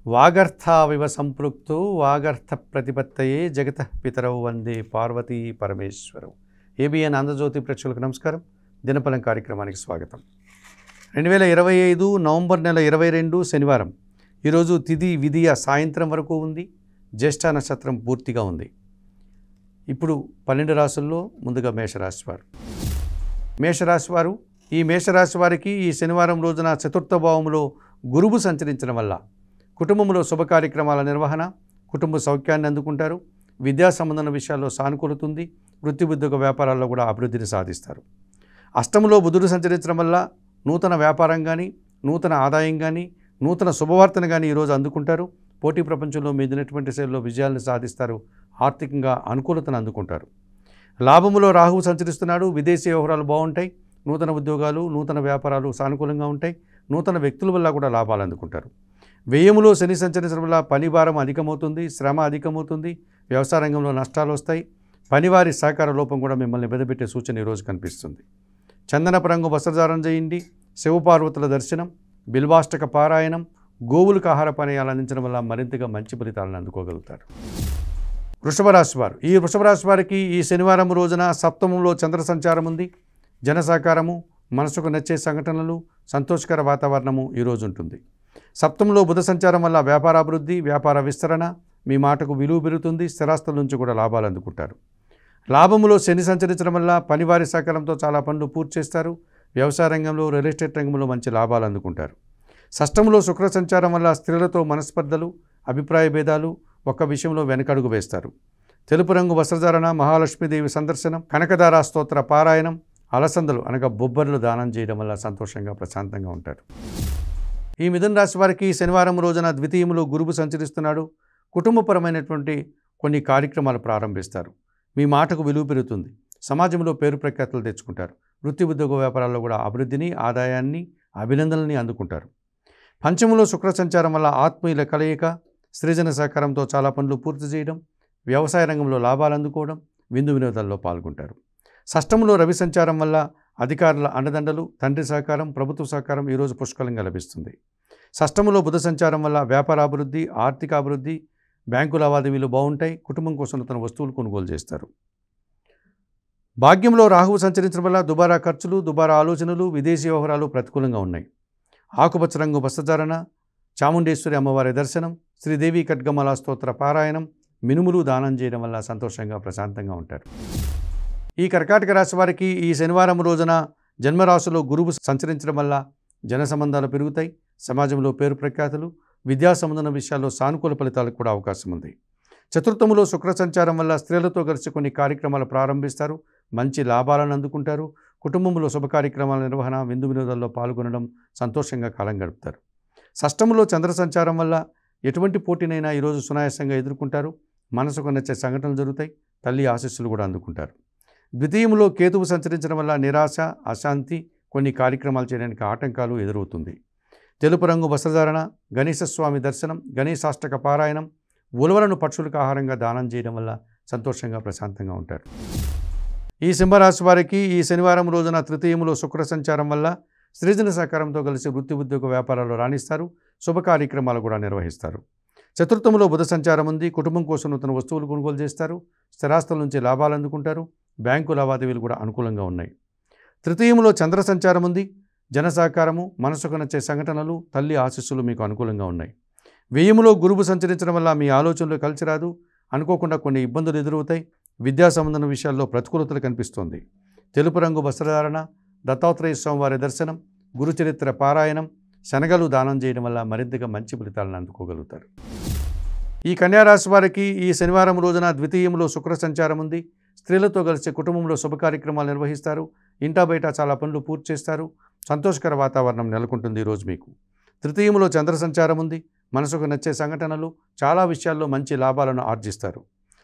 వాగర్థావివ సంపృక్తో వాగర్థ ప్రతిపత్తయే జగత పితరౌ వందే పార్వతీ పరమేశ్వరౌ. ఏబిఎన్ ఆంధ్రజ్యోతి ప్రేక్షకులకు నమస్కారం. దినఫలం కార్యక్రమానికి స్వాగతం. 2025 నవంబర్ నెల 22 శనివారం. ఈరోజు తిథి విధియ సాయంత్రం వరకు ఉంది. జ్యేష్ఠ నక్షత్రం పూర్తిగా ఉంది. ఇప్పుడు 12 రాశుల్లో ముందుగా మేషరాశి వారు. మేషరాశి వారు ఈ మేషరాశి వారికి ఈ శనివారం రోజున చతుర్థ భావంలో గురువు సంచరించడం వల్ల కుటుంబంలో శుభ కార్యక్రమాల నిర్వహణ, కుటుంబ సౌఖ్యాన్ని అందుకుంటారు. విద్యా సంబంధమైన విషయాల్లో సానుకూలత ఉంది. వృత్తి ఉద్యోగ వ్యాపారాల్లో కూడా అభివృద్ధిని సాధిస్తారు. అష్టంలో బుధుడు సంచరించడం వల్ల నూతన వ్యాపారం కానీ, నూతన ఆదాయం కానీ, నూతన శుభవార్తను కానీ ఈరోజు అందుకుంటారు. పోటీ ప్రపంచంలో మీదినటువంటి శైలిలో విజయాలను సాధిస్తారు. ఆర్థికంగా అనుకూలతను అందుకుంటారు. లాభములో రాహువు సంచరిస్తున్నాడు. విదేశీ వ్యవహారాలు బాగుంటాయి. నూతన ఉద్యోగాలు, నూతన వ్యాపారాలు సానుకూలంగా ఉంటాయి. నూతన వ్యక్తుల వల్ల కూడా లాభాలు అందుకుంటారు. వ్యయములో శని సంచరించడం వల్ల పని భారం అధికమవుతుంది, శ్రమ అధికమవుతుంది. వ్యవసాయ రంగంలో నష్టాలు వస్తాయి. పనివారి సహకార లోపం కూడా మిమ్మల్ని బెదపెట్టే సూచన ఈరోజు కనిపిస్తుంది. చందనపు రంగు వస్త్రధారణ చేయండి. శివపార్వతుల దర్శనం, బిల్వాష్టక పారాయణం, గోవులకు ఆహార పానీయాలు అందించడం వల్ల మరింతగా మంచి ఫలితాలను అందుకోగలుగుతారు. వృషభ రాశి వారు ఈ వృషభ రాశి వారికి ఈ శనివారం రోజున సప్తమంలో చంద్ర సంచారం ఉంది. జన సహకారము, మనసుకు నచ్చే సంఘటనలు, సంతోషకర వాతావరణము ఈరోజు ఉంటుంది. సప్తంలో బుధ సంచారం వల్ల వ్యాపారాభివృద్ధి, వ్యాపార విస్తరణ, మీ మాటకు విలువ పెరుగుతుంది. స్థిరాస్తుల నుంచి కూడా లాభాలు అందుకుంటారు. లాభములో శని సంచరించడం వల్ల పనివారి సహకారంతో చాలా పనులు పూర్తి చేస్తారు. వ్యవసాయ రంగంలో, రియల్ ఎస్టేట్ రంగంలో మంచి లాభాలు అందుకుంటారు. షష్టంలో శుక్ర సంచారం వల్ల స్త్రీలతో మనస్పర్ధలు, అభిప్రాయ భేదాలు, ఒక్క విషయంలో వెనకడుగు వేస్తారు. తెలుపు రంగు వస్త్రధారణ, మహాలక్ష్మీదేవి సందర్శనం, కనకదార స్తోత్ర పారాయణం, అలసందలు అనగా బొబ్బర్లు దానం చేయడం వల్ల సంతోషంగా ప్రశాంతంగా ఉంటారు. ఈ మిథున రాశి వారికి శనివారం రోజున ద్వితీయంలో గురువు సంచరిస్తున్నాడు. కుటుంబపరమైనటువంటి కొన్ని కార్యక్రమాలు ప్రారంభిస్తారు. మీ మాటకు విలువ పెరుగుతుంది. సమాజంలో పేరు ప్రఖ్యాతులు తెచ్చుకుంటారు. వృత్తి ఉద్యోగ వ్యాపారాల్లో కూడా అభివృద్ధిని, ఆదాయాన్ని, అభినందనల్ని అందుకుంటారు. పంచమంలో శుక్ర సంచారం వల్ల ఆత్మీయుల కలయిక, సృజన సహకారంతో చాలా పనులు పూర్తి చేయడం, వ్యవసాయ రంగంలో లాభాలు అందుకోవడం, విందు వినోదాల్లో పాల్గొంటారు. షష్టంలో రవి సంచారం వల్ల అధికారుల అండదండలు, తండ్రి సహకారం, ప్రభుత్వ సహకారం ఈరోజు పుష్కలంగా లభిస్తుంది. షష్టంలో బుధ సంచారం వల్ల వ్యాపారాభివృద్ధి, ఆర్థిక అభివృద్ధి, బ్యాంకు లావాదేవీలు బాగుంటాయి. కుటుంబం కోసం తన వస్తువులు కొనుగోలు చేస్తారు. భాగ్యంలో రాహువు సంచరించడం వల్ల దుబారా ఖర్చులు, దుబారా ఆలోచనలు, విదేశీ వ్యవహారాలు ప్రతికూలంగా ఉన్నాయి. ఆకుపచ్చ రంగు వస్త్రధారణ, చాముండేశ్వరి అమ్మవారి దర్శనం, శ్రీదేవి ఖడ్గమాల స్తోత్ర పారాయణం, మినుములు దానం చేయడం వల్ల సంతోషంగా ప్రశాంతంగా ఉంటారు. ఈ కర్కాటక రాశి వారికి ఈ శనివారం రోజున జన్మరాశిలో గురువు సంచరించడం వల్ల జన సంబంధాలు పెరుగుతాయి. సమాజంలో పేరు ప్రఖ్యాతులు, విద్యా సంబంధమైన విషయాల్లో సానుకూల ఫలితాలకు కూడా అవకాశం ఉంది. చతుర్థములో శుక్ర సంచారం వల్ల స్త్రీలతో కలిసి కొన్ని కార్యక్రమాలు ప్రారంభిస్తారు. మంచి లాభాలను అందుకుంటారు. కుటుంబంలో శుభ కార్యక్రమాల నిర్వహణ, విందు వినోదాల్లో పాల్గొనడం, సంతోషంగా కాలం గడుపుతారు. షష్టములో చంద్ర సంచారం వల్ల ఎటువంటి పోటీనైనా ఈరోజు సునాయాసంగా ఎదుర్కొంటారు. మనసుకు నచ్చే సంఘటనలు జరుగుతాయి. తల్లి ఆశీస్సులు కూడా అందుకుంటారు. ద్వితీయంలో కేతువు సంచరించడం వల్ల నిరాశ, అశాంతి, కొన్ని కార్యక్రమాలు చేయడానికి ఆటంకాలు ఎదురవుతుంది. తెలుపు రంగు వస్త్రధారణ, గణేశస్వామి దర్శనం, గణేశాష్టక పారాయణం, ఉలవలను పక్షులకు ఆహారంగా దానం చేయడం వల్ల సంతోషంగా ప్రశాంతంగా ఉంటారు. ఈ సింహరాశి వారికి ఈ శనివారం రోజున తృతీయంలో శుక్ర సంచారం వల్ల సృజన సహకారంతో కలిసి వృత్తి ఉద్యోగ వ్యాపారాల్లో రాణిస్తారు. శుభ కార్యక్రమాలు కూడా నిర్వహిస్తారు. చతుర్థంలో బుధ సంచారం ఉంది. కుటుంబం కోసం నూతన వస్తువులు కొనుగోలు చేస్తారు. స్థిరాస్తుల నుంచి లాభాలు అందుకుంటారు. బ్యాంకు లావాదేవీలు కూడా అనుకూలంగా ఉన్నాయి. తృతీయంలో చంద్ర సంచారం ఉంది. జన సహకారము, మనసుకు నచ్చే సంఘటనలు, తల్లి ఆశీస్సులు మీకు అనుకూలంగా ఉన్నాయి. వ్యయములో గురువు సంచరించడం వల్ల మీ ఆలోచనలు కలిసి రాదు. అనుకోకుండా కొన్ని ఇబ్బందులు ఎదురవుతాయి. విద్యా సంబంధన విషయాల్లో ప్రతికూలతలు కనిపిస్తోంది. తెలుపు రంగు వస్త్రధారణ, దత్తాత్రేయ స్వామివారి దర్శనం, గురుచరిత్ర పారాయణం, శనగలు దానం చేయడం వల్ల మరింతగా మంచి ఫలితాలను అందుకోగలుగుతారు. ఈ కన్యారాశి వారికి ఈ శనివారం రోజున ద్వితీయంలో శుక్ర సంచారం ఉంది. స్త్రీలతో కలిసి కుటుంబంలో శుభ కార్యక్రమాలు నిర్వహిస్తారు. ఇంటా బయట చాలా పనులు పూర్తి చేస్తారు. సంతోషకర వాతావరణం నెలకొంటుంది ఈరోజు మీకు. తృతీయంలో చంద్ర సంచారం ఉంది. మనసుకు నచ్చే సంఘటనలు, చాలా విషయాల్లో మంచి లాభాలను ఆర్జిస్తారు.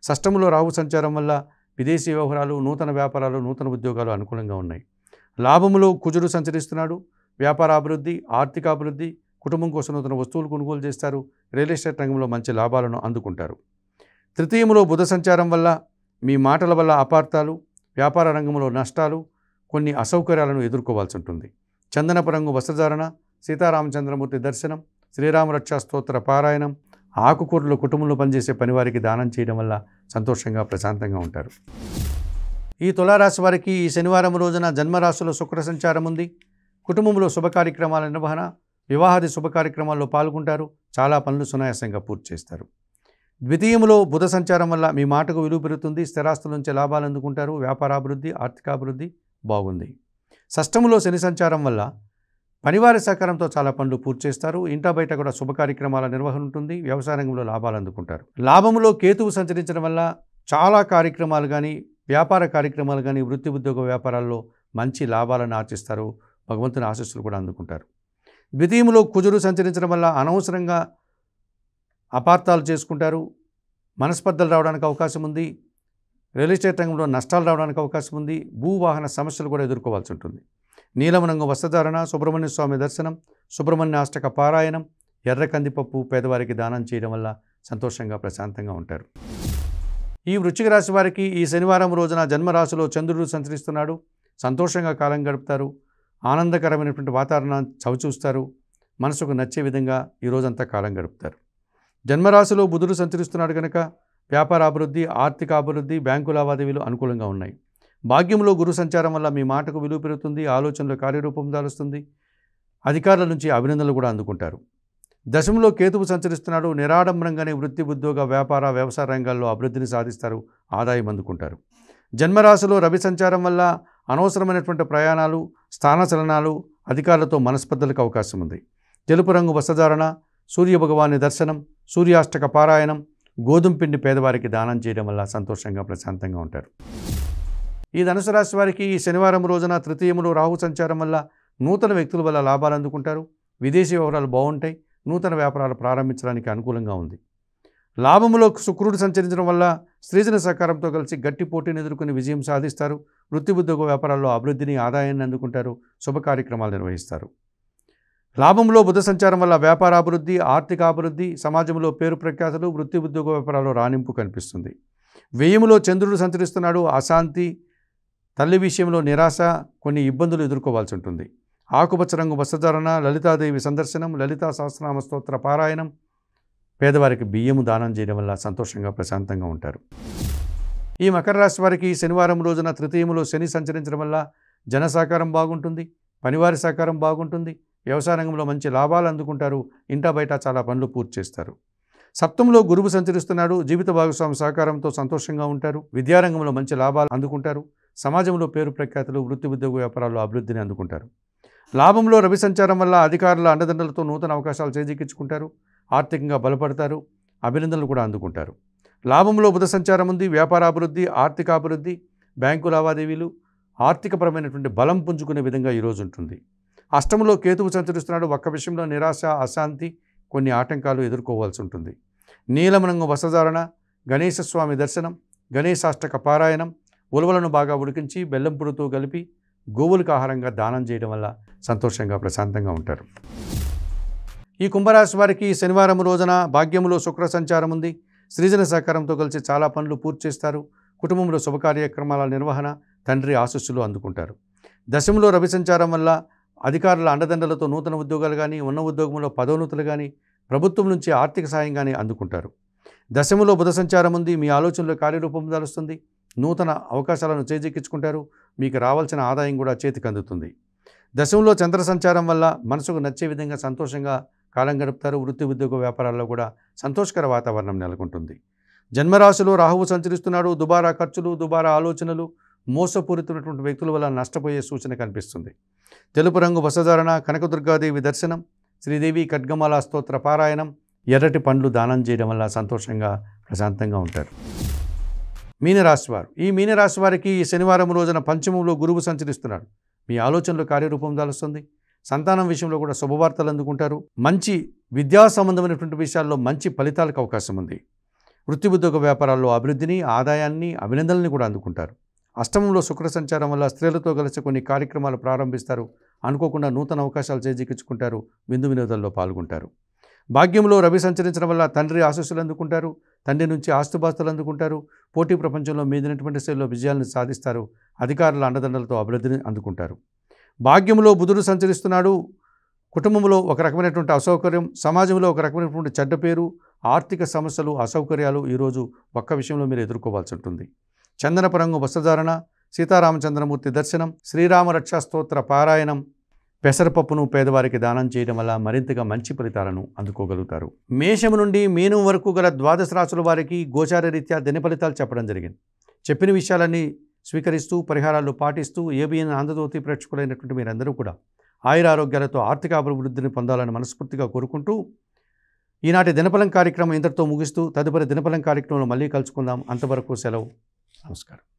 షష్టంలో రాహు సంచారం వల్ల విదేశీ వ్యవహారాలు, నూతన వ్యాపారాలు, నూతన ఉద్యోగాలు అనుకూలంగా ఉన్నాయి. లాభములో కుజుడు సంచరిస్తున్నాడు. వ్యాపారాభివృద్ధి, ఆర్థికాభివృద్ధి, కుటుంబం కోసం నూతన వస్తువులు కొనుగోలు చేస్తారు. రియల్ ఎస్టేట్ రంగంలో మంచి లాభాలను అందుకుంటారు. తృతీయంలో బుధ సంచారం వల్ల మీ మాటల వల్ల అపార్థాలు, వ్యాపార రంగంలో నష్టాలు, కొన్ని అసౌకర్యాలను ఎదుర్కోవాల్సి ఉంటుంది. చందనపు రంగు వస్త్రధారణ, సీతారామచంద్రమూర్తి దర్శనం, శ్రీరామరక్షా స్తోత్ర పారాయణం, ఆకుకూరలు కుటుంబంలో పనిచేసే పనివారికి దానం చేయడం వల్ల సంతోషంగా ప్రశాంతంగా ఉంటారు. ఈ తులారాశి వారికి ఈ శనివారం రోజున జన్మరాశిలో శుక్ర సంచారం ఉంది. కుటుంబంలో శుభ కార్యక్రమాల నిర్వహణ, వివాహాది శుభ కార్యక్రమాల్లో పాల్గొంటారు. చాలా పనులు సునాయాసంగా పూర్తి చేస్తారు. ద్వితీయంలో బుధ సంచారం వల్ల మీ మాటకు విలువ పెరుగుతుంది. స్థిరాస్తుల నుంచి లాభాలు అందుకుంటారు. వ్యాపారాభివృద్ధి, ఆర్థికాభివృద్ధి బాగుంది. షష్టంలో శని సంచారం వల్ల పనివారి సహకారంతో చాలా పనులు పూర్తి చేస్తారు. ఇంటా బయట కూడా శుభ కార్యక్రమాల నిర్వహణ ఉంటుంది. వ్యవసాయ రంగంలో లాభాలు అందుకుంటారు. లాభంలో కేతువు సంచరించడం వల్ల చాలా కార్యక్రమాలు కానీ, వ్యాపార కార్యక్రమాలు కానీ, వృత్తి ఉద్యోగ వ్యాపారాల్లో మంచి లాభాలను ఆర్జిస్తారు. భగవంతుని ఆశీస్సులు కూడా అందుకుంటారు. ద్వితీయంలో కుజుడు సంచరించడం వల్ల అనవసరంగా అపార్థాలు చేసుకుంటారు. మనస్పర్ధలు రావడానికి అవకాశం ఉంది. రియల్ ఎస్టేట్ రంగంలో నష్టాలు రావడానికి అవకాశం ఉంది. భూవాహన సమస్యలు కూడా ఎదుర్కోవాల్సి ఉంటుంది. నీలం రంగు వస్త్రధారణ, సుబ్రహ్మణ్య స్వామి దర్శనం, సుబ్రహ్మణ్య అష్టక పారాయణం, ఎర్ర కందిపప్పు పేదవారికి దానం చేయడం వల్ల సంతోషంగా ప్రశాంతంగా ఉంటారు. ఈ వృశ్చిక రాశి వారికి ఈ శనివారం రోజున జన్మరాశిలో చంద్రుడు సంచరిస్తున్నాడు. సంతోషంగా కాలం గడుపుతారు. ఆనందకరమైనటువంటి వాతావరణాన్ని చవిచూస్తారు. మనసుకు నచ్చే విధంగా ఈ రోజంతా కాలం గడుపుతారు. జన్మరాశిలో బుధుడు సంచరిస్తున్నాడు కనుక వ్యాపార అభివృద్ధి, ఆర్థిక అభివృద్ధి, బ్యాంకు లావాదేవీలు అనుకూలంగా ఉన్నాయి. భాగ్యంలో గురు సంచారం వల్ల మీ మాటకు విలువ పెరుగుతుంది. ఆలోచనలో కార్యరూపం దాలుస్తుంది. అధికారుల నుంచి అభినందనలు కూడా అందుకుంటారు. దశంలో కేతువు సంచరిస్తున్నాడు. నిరాడంబరంగానే వృత్తి, ఉద్యోగ, వ్యాపార, వ్యవసాయ రంగాల్లో అభివృద్ధిని సాధిస్తారు. ఆదాయం అందుకుంటారు. జన్మరాశిలో రవి సంచారం వల్ల అనవసరమైనటువంటి ప్రయాణాలు, స్థానచలనాలు, అధికారులతో మనస్పర్ధలకు అవకాశం ఉంది. తెలుపు రంగు వస్త్రధారణ, సూర్యభగవాని దర్శనం, సూర్యాష్టక పారాయణం, గోధుమ పిండి పేదవారికి దానం చేయడం వల్ల సంతోషంగా ప్రశాంతంగా ఉంటారు. ఈ ధనుసు రాశి వారికి ఈ శనివారం రోజున తృతీయములో రాహు సంచారం వల్ల నూతన వ్యక్తుల వల్ల లాభాలు అందుకుంటారు. విదేశీ వ్యవహారాలు బాగుంటాయి. నూతన వ్యాపారాలు ప్రారంభించడానికి అనుకూలంగా ఉంది. లాభములో శుక్రుడు సంచరించడం వల్ల స్త్రీజన సహకారంతో కలిసి గట్టి పోటీని ఎదుర్కొని విజయం సాధిస్తారు. వృత్తి ఉద్యోగ వ్యాపారాల్లో అభివృద్ధిని, ఆదాయాన్ని అందుకుంటారు. శుభ కార్యక్రమాలు నిర్వహిస్తారు. లాభంలో బుధ సంచారం వల్ల వ్యాపారాభివృద్ధి, ఆర్థిక అభివృద్ధి, సమాజంలో పేరు ప్రఖ్యాతులు, వృత్తి ఉద్యోగ వ్యాపారాల్లో రాణింపు కనిపిస్తుంది. వ్యయములో చంద్రుడు సంచరిస్తున్నాడు. అశాంతి, తల్లి విషయంలో నిరాశ, కొన్ని ఇబ్బందులు ఎదుర్కోవాల్సి ఉంటుంది. ఆకుపచ్చ రంగు వస్త్రధారణ, లలితాదేవి సందర్శనం, లలితా సహస్రనామ స్తోత్ర పారాయణం, పేదవారికి బియ్యము దానం చేయడం వల్ల సంతోషంగా ప్రశాంతంగా ఉంటారు. ఈ మకర రాశి వారికి శనివారం రోజున తృతీయములో శని సంచరించడం వల్ల జన సహకారం బాగుంటుంది. పనివారి సహకారం బాగుంటుంది. వ్యవసాయ రంగంలో మంచి లాభాలు అందుకుంటారు. ఇంటా బయట చాలా పనులు పూర్తి చేస్తారు. సప్తంలో గురువు సంచరిస్తున్నాడు. జీవిత భాగస్వామి సహకారంతో సంతోషంగా ఉంటారు. విద్యారంగంలో మంచి లాభాలు అందుకుంటారు. సమాజంలో పేరు ప్రఖ్యాతులు, వృత్తి ఉద్యోగ వ్యాపారాల్లో అభివృద్ధిని అందుకుంటారు. లాభంలో రవి సంచారం వల్ల అధికారుల అండదండలతో నూతన అవకాశాలు చేజిక్కించుకుంటారు. ఆర్థికంగా బలపడతారు. అభినందనలు కూడా అందుకుంటారు. లాభంలో బుధ సంచారం ఉంది. వ్యాపారాభివృద్ధి, ఆర్థికాభివృద్ధి, బ్యాంకు లావాదేవీలు, ఆర్థికపరమైనటువంటి బలం పుంజుకునే విధంగా ఈరోజు ఉంటుంది. అష్టంలో కేతువు సంచరిస్తున్నాడు. ఒక్క విషయంలో నిరాశ, అశాంతి, కొన్ని ఆటంకాలు ఎదుర్కోవాల్సి ఉంటుంది. నీలం రంగు వస్త్రధారణ, గణేశ స్వామి దర్శనం, గణేశాష్టక పారాయణం, ఉలవలను బాగా ఉడికించి బెల్లం పొడితో కలిపి గోవులకు ఆహారంగా దానం చేయడం వల్ల సంతోషంగా ప్రశాంతంగా ఉంటారు. ఈ కుంభరాశి వారికి శనివారం రోజున భాగ్యములో శుక్ర సంచారం ఉంది. సృజన సహకారంతో కలిసి చాలా పనులు పూర్తి చేస్తారు. కుటుంబంలో శుభ కార్యక్రమాల నిర్వహణ, తండ్రి ఆశీస్సులు అందుకుంటారు. దశంలో రవి సంచారం వల్ల అధికారుల అండదండలతో నూతన ఉద్యోగాలు కానీ, ఉన్న ఉద్యోగంలో పదోన్నతులు కానీ, ప్రభుత్వం నుంచి ఆర్థిక సాయం కానీ అందుకుంటారు. దశములో బుధ సంచారం ఉంది. మీ ఆలోచనలో కార్యరూపం దాలుస్తుంది. నూతన అవకాశాలను చేజిక్కించుకుంటారు. మీకు రావాల్సిన ఆదాయం కూడా చేతికి అందుతుంది. దశంలో చంద్ర సంచారం వల్ల మనసుకు నచ్చే విధంగా సంతోషంగా కాలం గడుపుతారు. వృత్తి ఉద్యోగ వ్యాపారాల్లో కూడా సంతోషకర వాతావరణం నెలకొంటుంది. జన్మరాశిలో రాహువు సంచరిస్తున్నాడు. దుబారా ఖర్చులు, దుబారా ఆలోచనలు, మోసపూరితమైనటువంటి వ్యక్తుల వల్ల నష్టపోయే సూచన కనిపిస్తుంది. తెలుపు రంగు వస్త్రధారణ, కనకదుర్గాదేవి దర్శనం, శ్రీదేవి ఖడ్గమాల స్తోత్ర పారాయణం, ఎర్రటి పండ్లు దానం చేయడం వల్ల సంతోషంగా ప్రశాంతంగా ఉంటారు. మీనరాశివారు ఈ మీనరాశి వారికి ఈ శనివారం రోజున పంచమంలో గురువు సంచరిస్తున్నాడు. మీ ఆలోచనలు కార్యరూపం దాలుస్తుంది. సంతానం విషయంలో కూడా శుభవార్తలు అందుకుంటారు. మంచి విద్యా సంబంధమైనటువంటి విషయాల్లో మంచి ఫలితాలకు అవకాశం ఉంది. వృత్తి ఉద్యోగ వ్యాపారాల్లో అభివృద్ధిని, ఆదాయాన్ని, అభినందనల్ని కూడా అందుకుంటారు. అష్టమంలో శుక్ర సంచారం వల్ల స్త్రీలతో కలిసి కొన్ని కార్యక్రమాలు ప్రారంభిస్తారు. అనుకోకుండా నూతన అవకాశాలు చేజిక్కించుకుంటారు. విందు వినోదాల్లో పాల్గొంటారు. భాగ్యంలో రవి సంచరించడం వల్ల తండ్రి ఆశీస్సులు అందుకుంటారు. తండ్రి నుంచి ఆస్తుపాస్తులు అందుకుంటారు. పోటీ ప్రపంచంలో మీదినటువంటి శైలిలో విజయాలను సాధిస్తారు. అధికారుల అండదండలతో అభివృద్ధిని అందుకుంటారు. భాగ్యంలో బుధుడు సంచరిస్తున్నాడు. కుటుంబంలో ఒక రకమైనటువంటి అసౌకర్యం, సమాజంలో ఒక రకమైనటువంటి చెడ్డ పేరు, ఆర్థిక సమస్యలు, అసౌకర్యాలు ఈరోజు ఒక్క విషయంలో మీరు ఎదుర్కోవాల్సి ఉంటుంది. చందనపు రంగు వస్త్రధారణ, సీతారామచంద్రమూర్తి దర్శనం, శ్రీరామ రక్షా స్తోత్ర పారాయణం, పెసరపప్పును పేదవారికి దానం చేయడం వల్ల మరింతగా మంచి ఫలితాలను అందుకోగలుగుతారు. మేషం నుండి మీనం వరకు గల ద్వాదశ రాశుల వారికి గోచార రీత్యా దిన ఫలితాలు చెప్పడం జరిగింది. చెప్పిన విషయాలన్నీ స్వీకరిస్తూ పరిహారాలు పాటిస్తూ ఏబిఎన్ ఆంధ్రజ్యోతి ప్రేక్షకులైనటువంటి మీరందరూ కూడా ఆయురారోగ్యాలతో ఆర్థిక అభివృద్ధిని పొందాలని మనస్ఫూర్తిగా కోరుకుంటూ ఈనాటి దినఫలం కార్యక్రమం ఇంతటితో ముగిస్తూ తదుపరి దినఫలం కార్యక్రమంలో మళ్ళీ కలుసుకుందాం. అంతవరకు సెలవు. నమస్కారం.